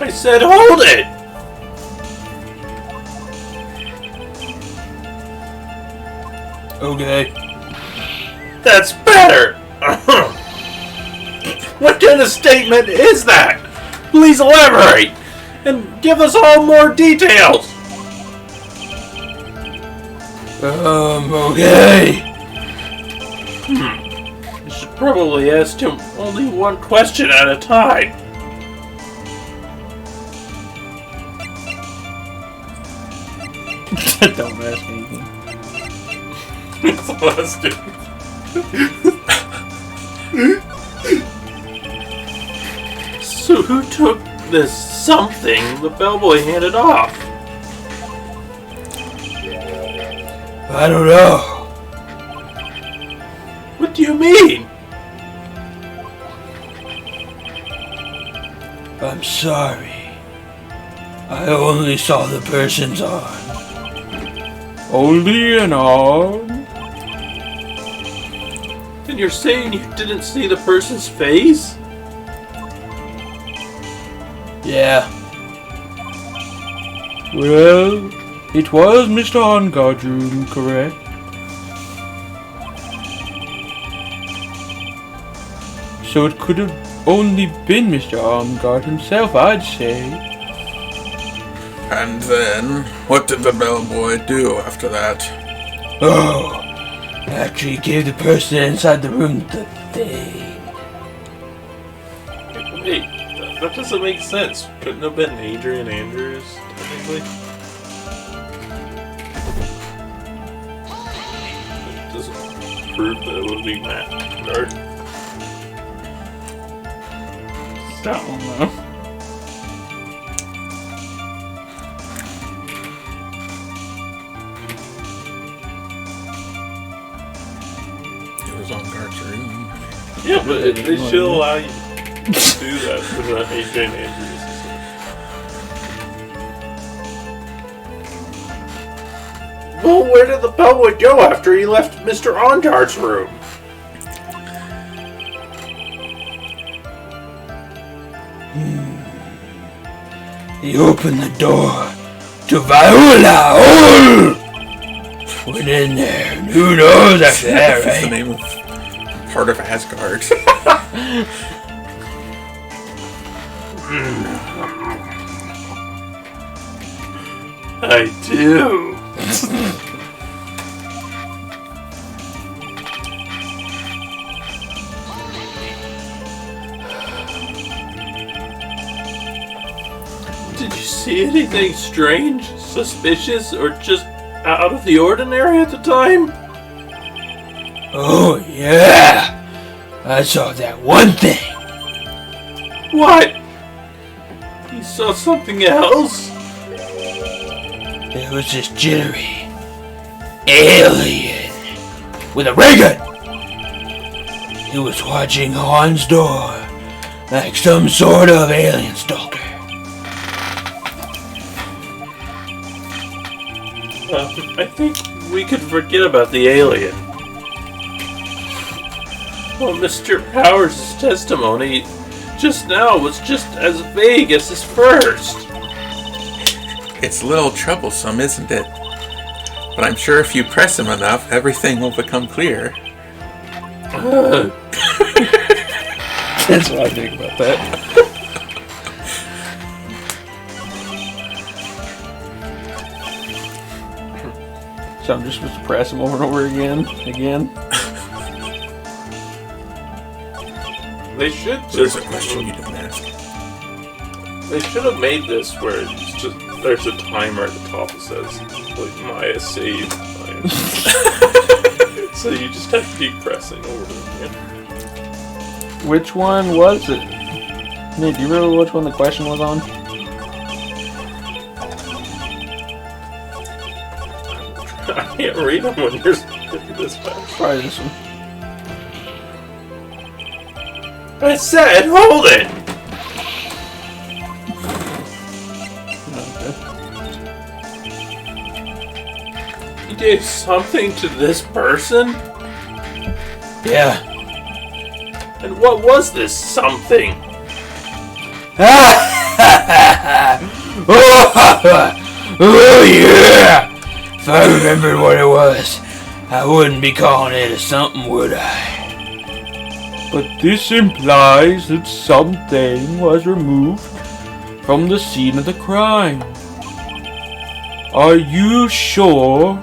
I said hold it! Okay. That's better! What kind of statement is that? Please elaborate! And give us all more details! Okay. You should probably ask him only one question at a time. Don't ask anything. It's the last dude. So who took this something the bellboy handed off? I don't know. What do you mean? I'm sorry. I only saw the person's arm. Only an arm? And you're saying you didn't see the person's face? Yeah. Well, it was Mr. Onguard's room, correct? So it could have only been Mr. Onguard himself, I'd say. And then, what did the bellboy do after that? Oh, after he gave the person inside the room the thing. Wait, that doesn't make sense. Couldn't have been Adrian Andrews, technically. It doesn't prove that it would be Matt Gard. I don't know. It was on guard's room. Yeah, but they should allow you to do that with Adrian Andrews. Well, where did the bellboy go after he left Mr. Onguard's room? He opened the door to Viola. Oh! Went in there, and who knows after that, That's the right? name of part of Asgard. I do. Did you see anything strange, suspicious, or just out of the ordinary at the time? Oh, yeah. I saw that one thing. What? You saw something else? There was this jittery alien with a ray gun. He was watching Han's door like some sort of alien stalker. I think we could forget about the alien. Well, Mr. Powers' testimony just now was just as vague as his first. It's a little troublesome, isn't it? But I'm sure if you press him enough, everything will become clear. That's what I think about that. So I'm just supposed to press him over and over again? They should There's just a question you didn't ask. They should have made this where it's just there's a timer at the top that says like Maya save time. So you just have to keep pressing over again. Which one was it? Nate, do you remember which one the question was on? I can't read them when you're this fast. Probably this one. I said, hold it! You gave something to this person? Yeah. And what was this something? Oh yeah! If I remembered what it was, I wouldn't be calling it a something, would I? But this implies that something was removed from the scene of the crime. Are you sure?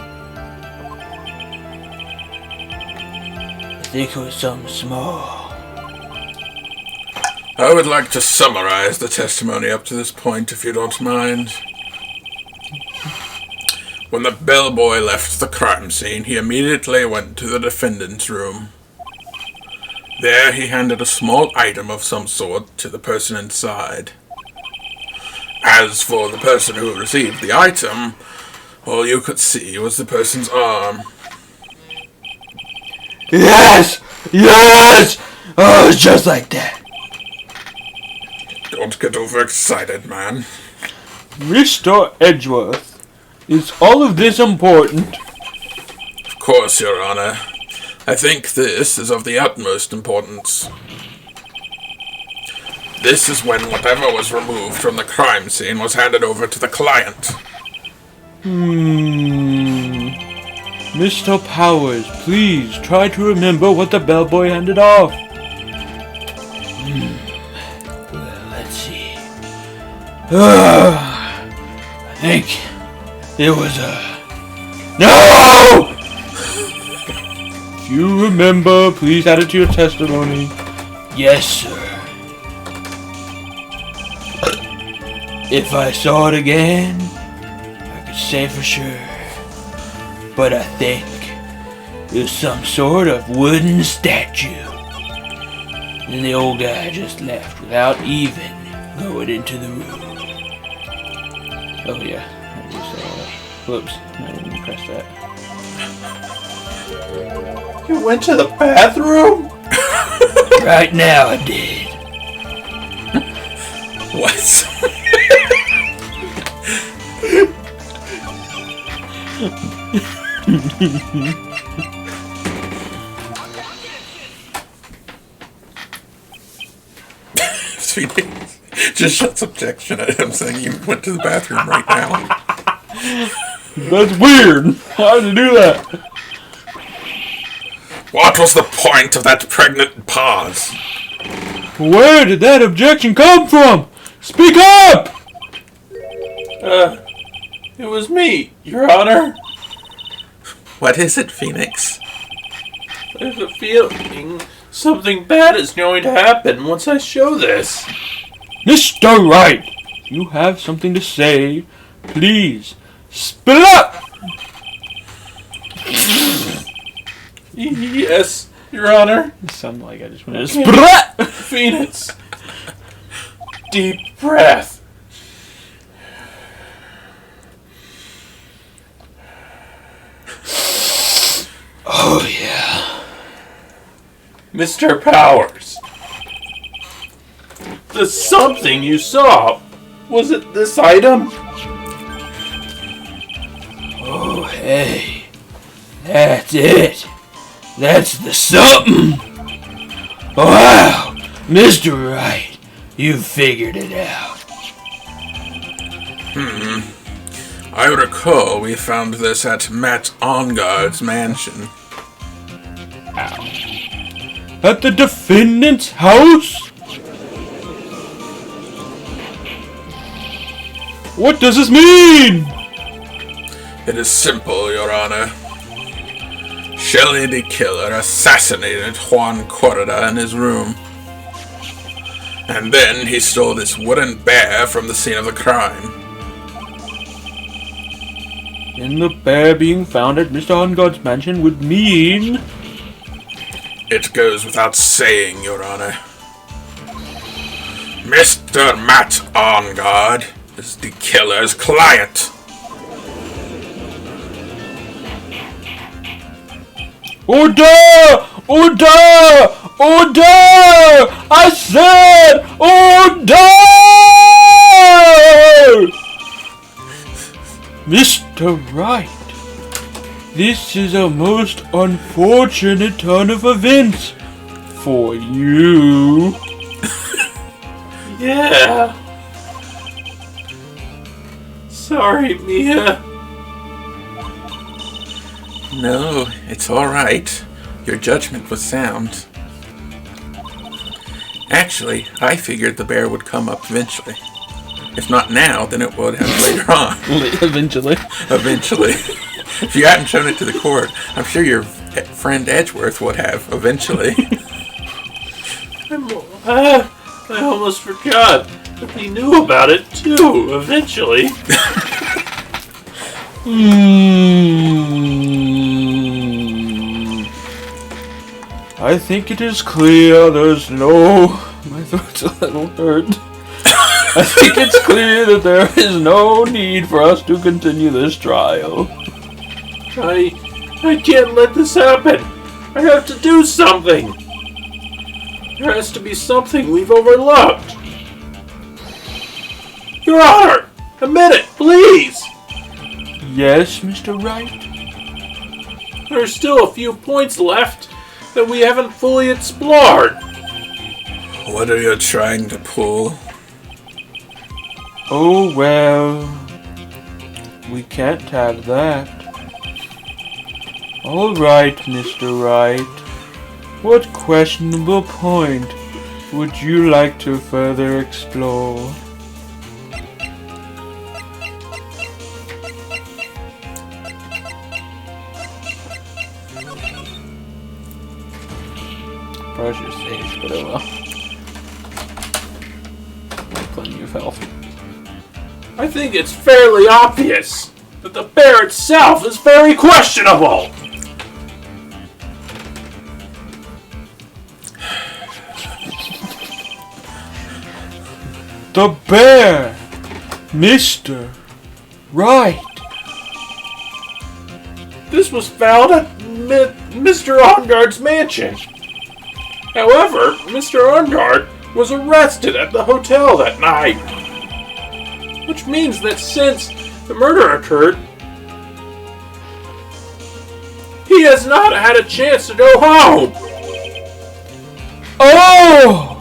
I think it was something small. I would like to summarize the testimony up to this point, if you don't mind. When the bellboy left the crime scene, he immediately went to the defendant's room. There he handed a small item of some sort to the person inside. As for the person who received the item, all you could see was the person's arm. Yes! Yes! Oh, it's just like that. Don't get overexcited, man. Mr. Edgeworth, is all of this important? Of course, Your Honor. I think this is of the utmost importance. This is when whatever was removed from the crime scene was handed over to the client. Mr. Powers, please try to remember what the bellboy handed off. Well, let's see. I think it was No! If you remember, please add it to your testimony. Yes, sir. If I saw it again, I could say for sure. But I think it was some sort of wooden statue. And the old guy just left without even going into the room. Oh yeah, I just whoops, I didn't even press that. You went to the bathroom? Right now I did. What? Just shuts objection at him saying you went to the bathroom right now. That's weird. Why did you do that? What was the point of that pregnant pause? Where did that objection come from? Speak up! It was me, Your Honor. What is it, Phoenix? I have a feeling something bad is going to happen once I show this. Mr. Wright, you have something to say. Please, spill up! Yes, Your Honor. It sounded like I just wanted to spill up! Phoenix. Deep breath. Oh yeah. Mr. Powers. The something you saw, was it this item? Oh hey. That's it. That's the something. Wow. Mr. Wright, you figured it out. I recall we found this at Matt Onguard's mansion. At the defendant's house? What does this mean? It is simple, Your Honor. Shelley the Killer assassinated Juan Corrida in his room. And then he stole this wooden bear from the scene of the crime. And the bear being found at Mr. Onguard's mansion would mean... It goes without saying, Your Honor. Mr. Matt Onguard is the killer's client. Order! Order! Order! I said order! Mr. Wright, this is a most unfortunate turn of events for you. Yeah. sorry, Mia. No, it's all right. Your judgment was sound. Actually, I figured the bear would come up eventually. If not now, then it would have later on. Eventually. Eventually. If you hadn't shown it to the court, I'm sure your friend Edgeworth would have eventually. I almost forgot that he knew about it too, eventually. I think it is clear there's no... My throat's a little hurt. I think it's clear that there is no need for us to continue this trial. I can't let this happen. I have to do something. There has to be something we've overlooked. Your Honor, admit it, please. Yes, Mr. Wright? There are still a few points left that we haven't fully explored. What are you trying to pull? Oh, well... We can't have that. Alright, Mr. Wright. What questionable point would you like to further explore? Brush your sage, but oh well. Plenty of health. I think it's fairly obvious that the bear itself is very questionable. The bear! Mr. Wright! This was found at Mr. Onguard's mansion. However, Mr. Ongard was arrested at the hotel that night. Which means that since the murder occurred, he has not had a chance to go home. Oh!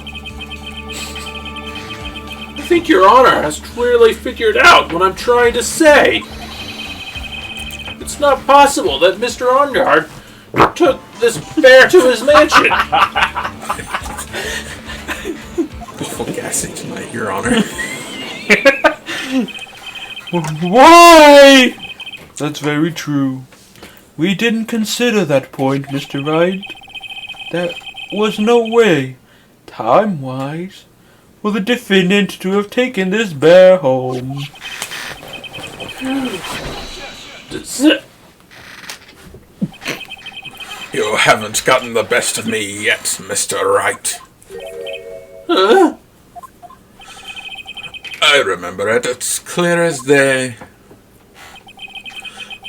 I think Your Honor has clearly figured out what I'm trying to say. It's not possible that Mr. Ongard took this bear to his mansion. Full gassing tonight, Your Honor. Why? That's very true. We didn't consider that point, Mr. Wright. There was no way, time-wise, for the defendant to have taken this bear home. You haven't gotten the best of me yet, Mr. Wright. Huh? I remember it, it's clear as day.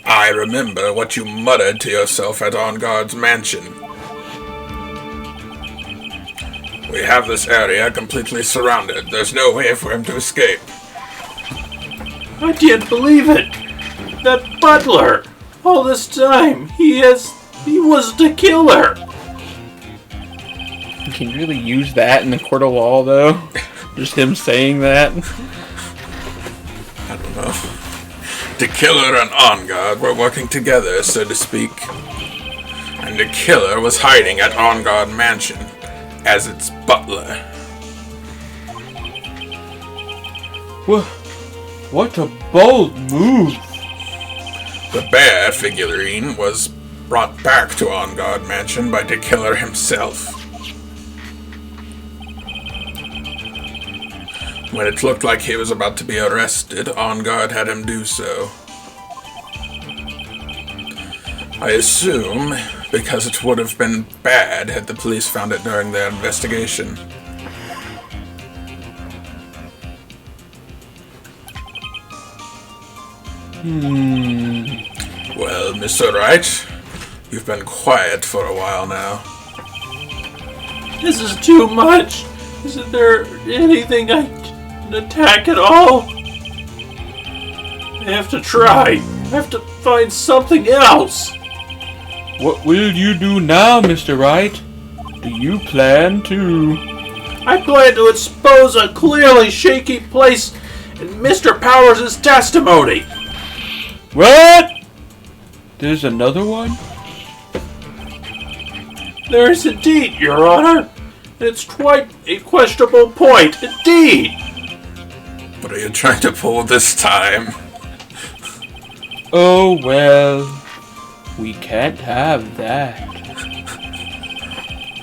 I remember what you muttered to yourself at Onguard's mansion. We have this area completely surrounded. There's no way for him to escape. I can't believe it. That butler, all this time, he was the killer. Can you really use that in the court of law, though? Just him saying that? I don't know. The killer and Onguard were working together, so to speak. And the killer was hiding at Onguard Mansion as its butler. What a bold move! The bear figurine was brought back to Onguard Mansion by the killer himself. When it looked like he was about to be arrested, Onguard had him do so. I assume because it would have been bad had the police found it during their investigation. Well, Mr. Wright, you've been quiet for a while now. This is too much. Isn't there anything I can attack at all? I have to try. I have to find something else. What will you do now, Mr. Wright? Do you plan to... I plan to expose a clearly shaky place in Mr. Powers' testimony. What? There's another one? There is indeed, Your Honor. It's quite a questionable point, indeed. What are you trying to pull this time? Oh, well. We can't have that.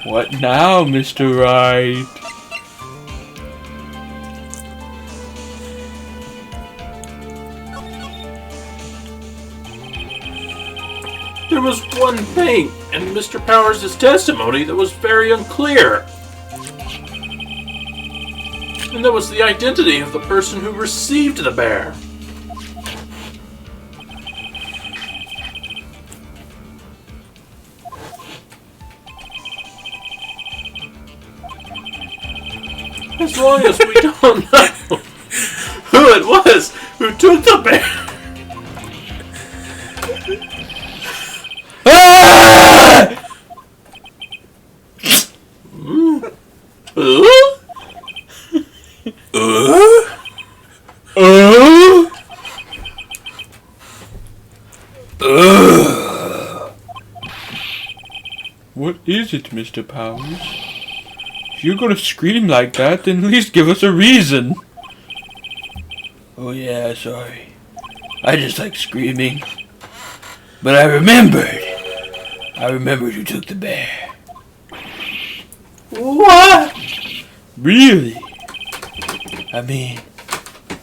What now, Mr. Wright? There was one thing in Mr. Powers' testimony that was very unclear. And that was the identity of the person who received the bear. As long as we don't know who it was who took the bear. What is it, Mr. Powers? If you're gonna scream like that, then at least give us a reason. Oh yeah, sorry. I just like screaming. But I remembered. I remembered who took the bear. What? Really? I mean,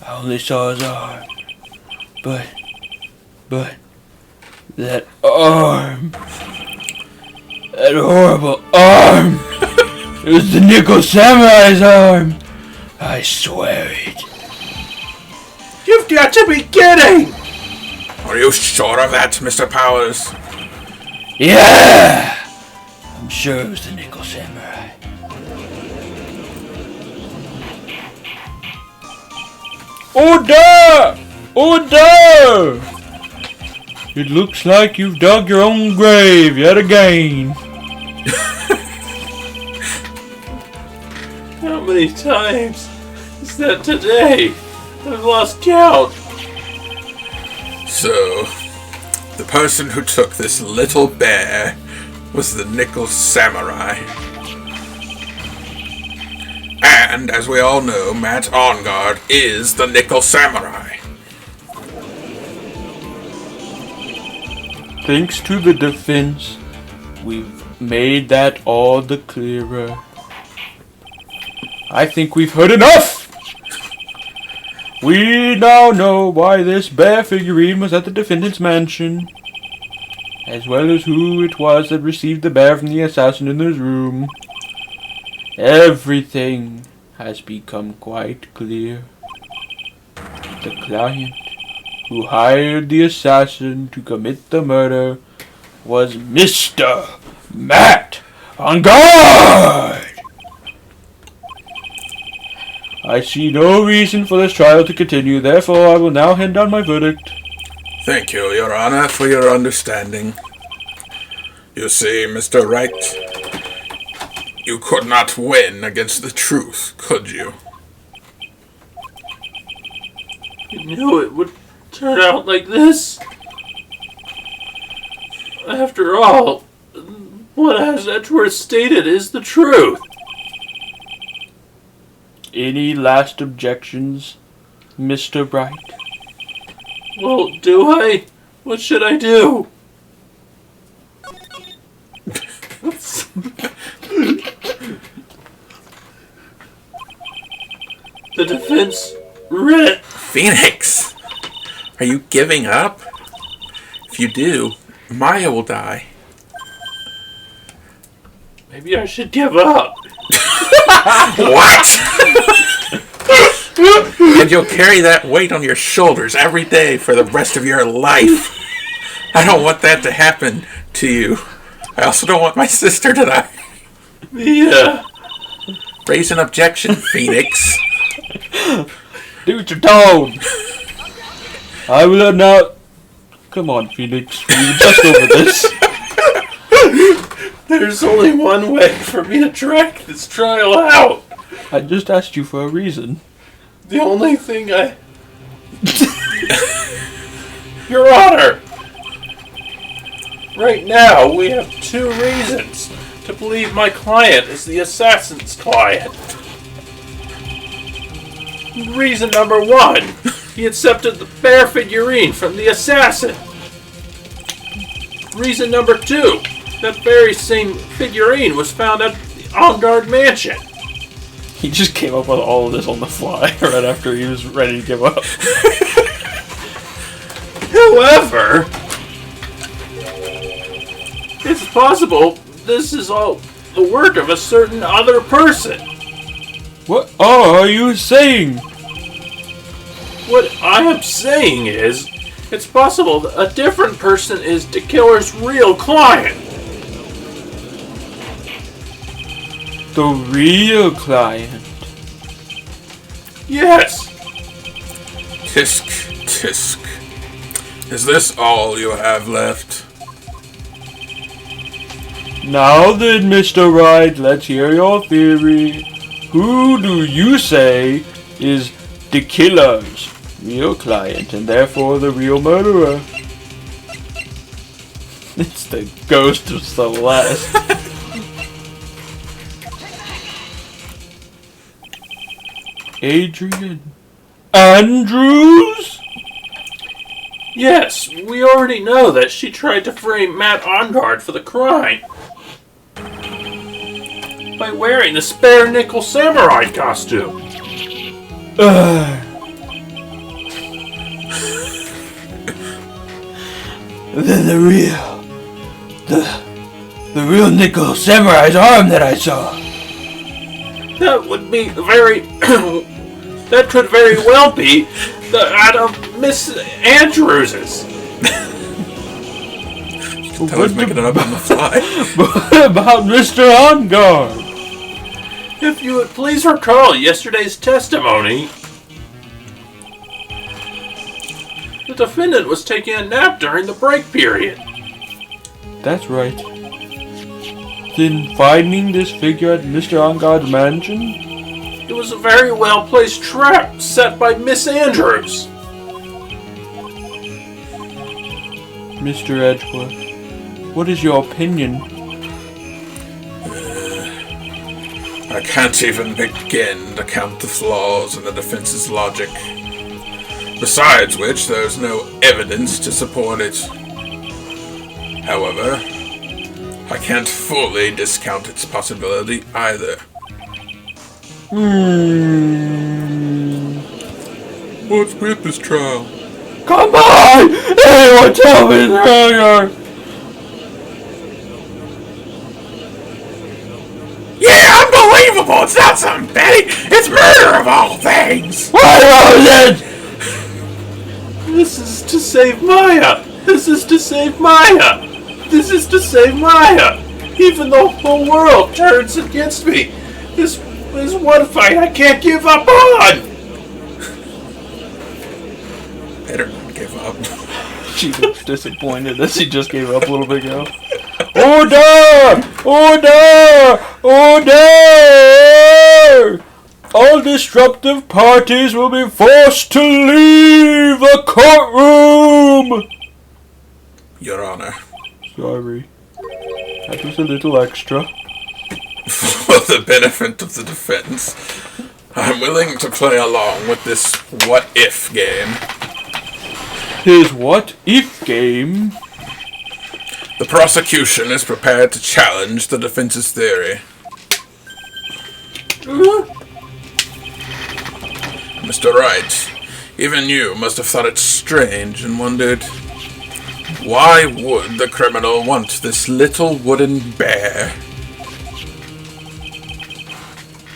I only saw his arm. But, that arm. That horrible arm. It was the Nickel Samurai's arm. I swear it. You've got to be kidding! Are you sure of that, Mr. Powers? Yeah! I'm sure it was the Nickel Samurai. Order! Order! It looks like you've dug your own grave yet again. How many times is that today? I've lost count. So, the person who took this little bear was the Nickel Samurai. And, as we all know, Matt Onguard is the Nickel Samurai. Thanks to the defense, we've made that all the clearer. I think we've heard enough! We now know why this bear figurine was at the defendant's mansion, as well as who it was that received the bear from the assassin in his room. Everything has become quite clear. The client who hired the assassin to commit the murder was Mr. Matt Onguard! I see no reason for this trial to continue, therefore I will now hand down my verdict. Thank you, Your Honor, for your understanding. You see, Mr. Wright, you could not win against the truth, could you? You knew it would turn out like this. After all, what has Edgeworth stated is the truth. Any last objections, Mr. Wright? Well, do I? What should I do? The defense read it. Phoenix! Are you giving up? If you do, Maya will die. Maybe I should give up. What? And you'll carry that weight on your shoulders every day for the rest of your life. I don't want that to happen to you. I also don't want my sister to die. Yeah. Raise an objection, Phoenix. Do what you're told. I will now... Come on, Phoenix. We were just over this. There's only one way for me to drag this trial out. I just asked you for a reason. The only thing I Your Honor! Right now, we have 2 reasons to believe my client is the assassin's client. Reason number 1, he accepted the bear figurine from the assassin. Reason number 2, that very same figurine was found at the on-guard mansion. He just came up with all of this on the fly right after he was ready to give up. However, it's possible this is all the work of a certain other person. What are you saying? What I am saying is, it's possible that a different person is the killer's real client. The real client. Yes. Tisk, tisk. Is this all you have left? Now then, Mr. Wright, let's hear your theory. Who do you say is the killer's real client and therefore the real murderer? It's the ghost of Celeste. Adrian Andrews? Yes, we already know that she tried to frame Matt Onguard for the crime by wearing the spare nickel samurai costume. Then the real nickel samurai's arm that I saw. That would be very... that could very well be that of Miss Andrews's. I was making it up on the fly. What about Mr. Onguard? If you would please recall yesterday's testimony, the defendant was taking a nap during the break period. That's right. Then finding this figure at Mr. Onguard's mansion? It was a very well-placed trap set by Miss Andrews. Mr. Edgeworth, what is your opinion? I can't even begin to count the flaws in the defense's logic. Besides which, there's no evidence to support it. However, I can't fully discount its possibility either. What's with this trial? Come on! Anyone tell me Mr. Onguard! Yeah, unbelievable! It's not some petty! It's murder of all things! What was it? This is to save Maya! This is to save Maya! This is to save Maya! Even though the whole world turns against me, this is one fight I can't give up on! Better not give up. She looks disappointed that she just gave up a little bit ago. Order! Order! Order! All disruptive parties will be forced to leave the courtroom! Your Honor, Sorry. That was a little extra. for the benefit of the defense, I'm willing to play along with this what-if game. His what-if game? The prosecution is prepared to challenge the defense's theory. Mr. Wright, even you must have thought it strange and wondered, why would the criminal want this little wooden bear?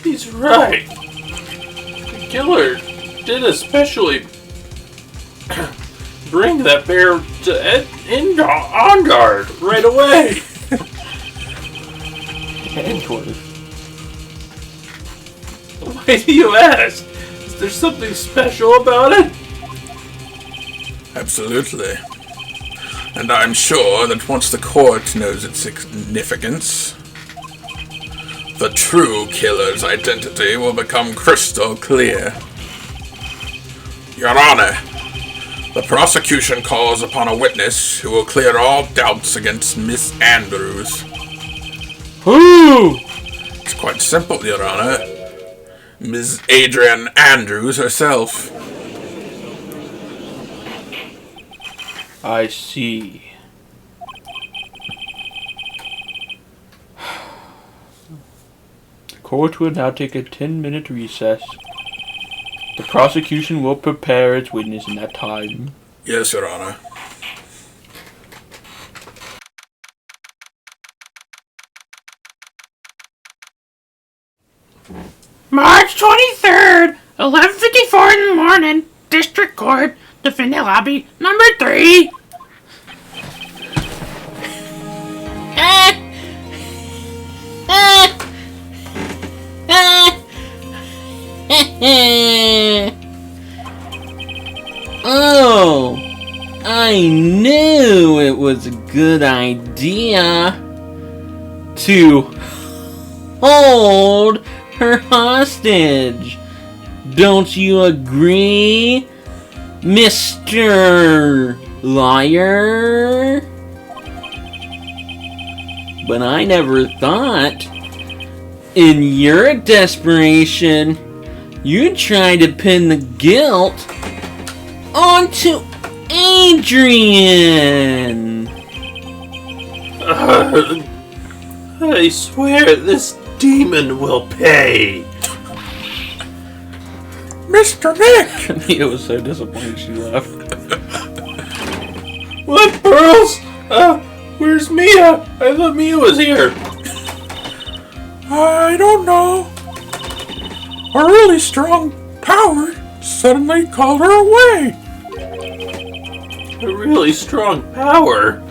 He's right. The killer did especially bring that bear to on guard right away. Edgeworth. Why do you ask? Is there something special about it? Absolutely. And I'm sure that once the court knows its significance, the true killer's identity will become crystal clear. Your Honor, the prosecution calls upon a witness who will clear all doubts against Miss Andrews. Who? It's quite simple, Your Honor. Ms. Adrian Andrews herself. I see. The court will now take a 10-minute recess. The prosecution will prepare its witness in that time. Yes, Your Honor. March 23rd, 11:54 in the morning, District Court, Defendant Lobby, number 3. Oh, I knew it was a good idea to hold her hostage. Don't you agree, Mr. Liar? But I never thought, in your desperation, you'd try to pin the guilt onto Adrian. I swear this demon will pay. Mr. Nick! Mia was so disappointed she left. What, Pearls? Where's Mia? I thought Mia was here. I don't know. A really strong power suddenly called her away. A really strong power.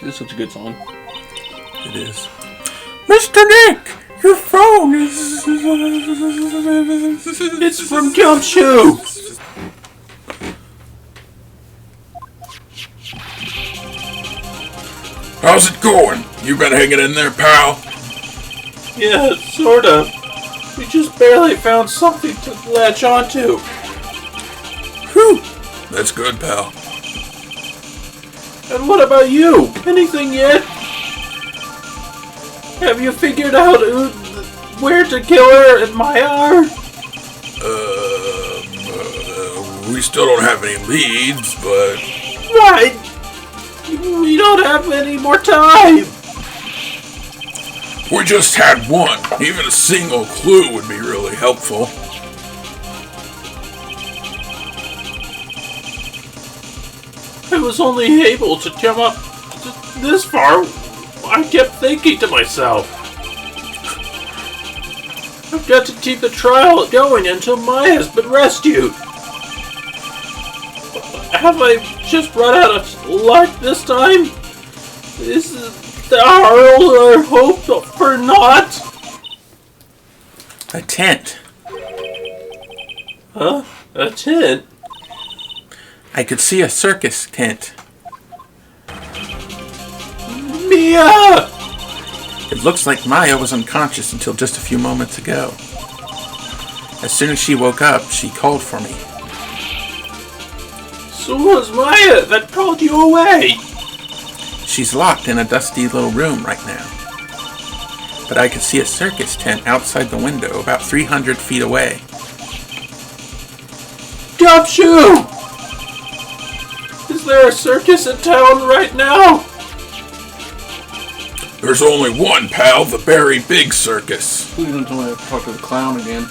This is such a good song. It is. Mr. Nick! Your phone is... It's from Gumshoe. How's it going? You been hanging in there, pal? Yeah, sort of. We just barely found something to latch onto. Whew! That's good, pal. And what about you? Anything yet? Have you figured out where to kill her at Maiar? We still don't have any leads, but... Right! We don't have any more time! We just had one. Even a single clue would be really helpful. I was only able to come up this far. I kept thinking to myself, I've got to keep the trial going until Maya's been rescued. Have I just run out of luck this time? Is our hope for naught? A tent. Huh? A tent? I could see a circus tent. Mia! It looks like Maya was unconscious until just a few moments ago. As soon as she woke up, she called for me. So was Maya that called you away? She's locked in a dusty little room right now. But I could see a circus tent outside the window about 300 feet away. Gumshoe! Is there a circus in town right now? There's only one, pal, the Berry Big Circus. Please don't tell me I have to talk to the clown again.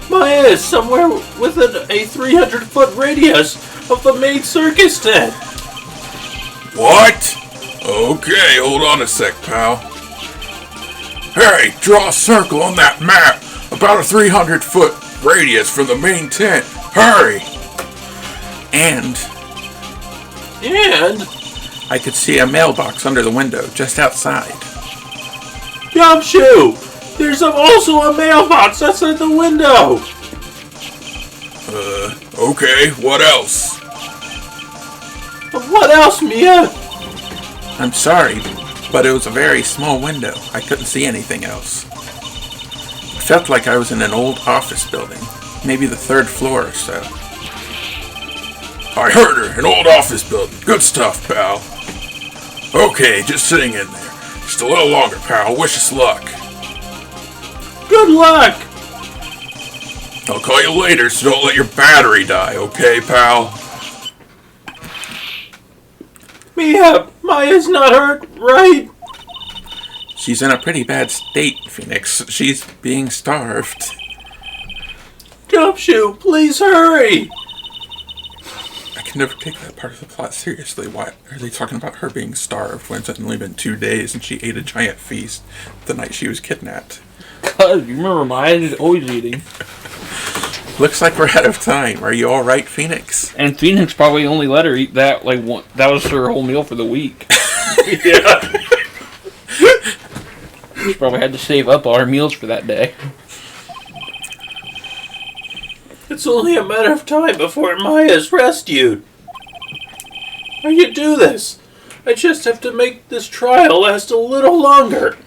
Maya is somewhere within a 300-foot radius of the main circus tent. What? Okay, hold on a sec, pal. Hey, draw a circle on that map. About a 300-foot radius from the main tent. Hurry! And I could see a mailbox under the window, just outside. Gumshoe! There's also a mailbox outside the window! Okay, what else? What else, Mia? I'm sorry, but it was a very small window. I couldn't see anything else. It felt like I was in an old office building, maybe the 3rd floor or so. I heard her, an old office building. Good stuff, pal. Okay, just sitting in there. Just a little longer, pal. Wish us luck. Good luck! I'll call you later, so don't let your battery die, okay, pal? Mia, Maya's not hurt, right? She's in a pretty bad state, Phoenix. She's being starved. Gumshoe, please hurry! I can never take that part of the plot seriously. Why are they talking about her being starved when it's only been 2 days and she ate a giant feast the night she was kidnapped? Cuz, you remember Maya's always eating. Looks like we're out of time. Are you alright, Phoenix? And Phoenix probably only let her eat that, like, one. That was her whole meal for the week. Yeah. She probably had to save up all her meals for that day. It's only a matter of time before Maya's rescued. How you do this? I just have to make this trial last a little longer.